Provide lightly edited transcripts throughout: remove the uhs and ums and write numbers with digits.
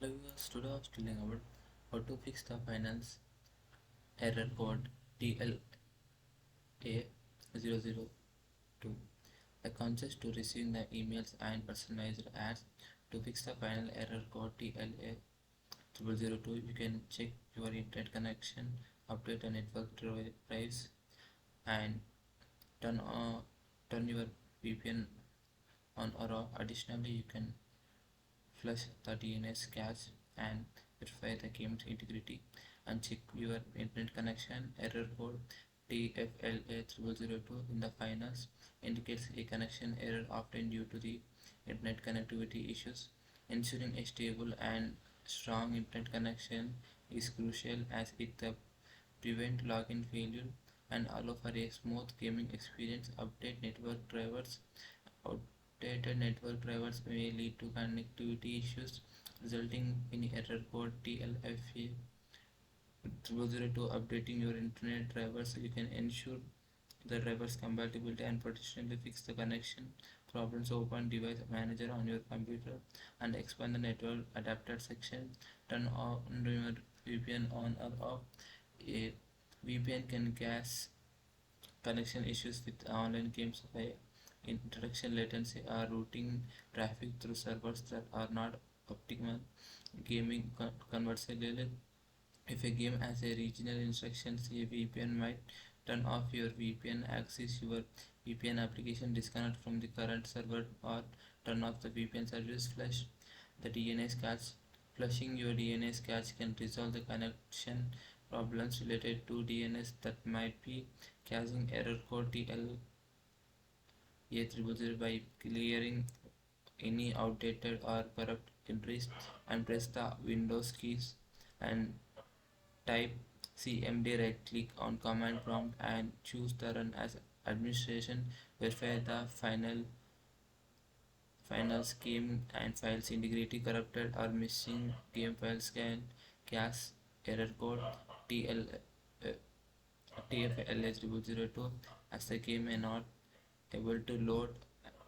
Hello viewers, today I was telling about how to fix the finance error code TFLA0002. The concept to receiving the emails and personalized ads. To fix the final error code TLA0002, you can check your internet connection, update the network drives, and turn your VPN on or off. Additionally, you can flush the DNS cache and verify the game's integrity and check your internet connection. Error code TFLA0002 in the finals indicates a connection error often due to the internet connectivity issues. Ensuring a stable and strong internet connection is crucial as it prevent login failure and allow for a smooth gaming experience. Update network drivers. Outdated network drivers may lead to connectivity issues, resulting in error code TLFA0002. Updating your internet drivers so you can ensure the driver's compatibility and potentially fix the connection problems. Open device manager on your computer and expand the network adapter section. Turn on your VPN on or off. A VPN can cause connection issues with online games by introduction latency or routing traffic through servers that are not optimal. Gaming conversely, if a game has a regional instructions, a VPN might turn off your VPN access. Your VPN application disconnect from the current server or turn off the VPN service. Flush the DNS cache. Flushing your DNS cache can resolve the connection problems related to DNS that might be causing error code TL A0002 by clearing any outdated or corrupt entries and press the Windows keys and type CMD. Right click on command prompt and choose the run as administration. Verify the final game and files integrity. Corrupted or missing game files can cause error code TL TFLA0002 as the game may not able to load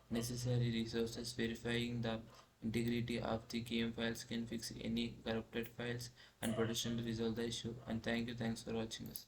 necessary resources. Verifying the integrity of the game files can fix any corrupted files and potentially resolve the issue. And thanks for watching us.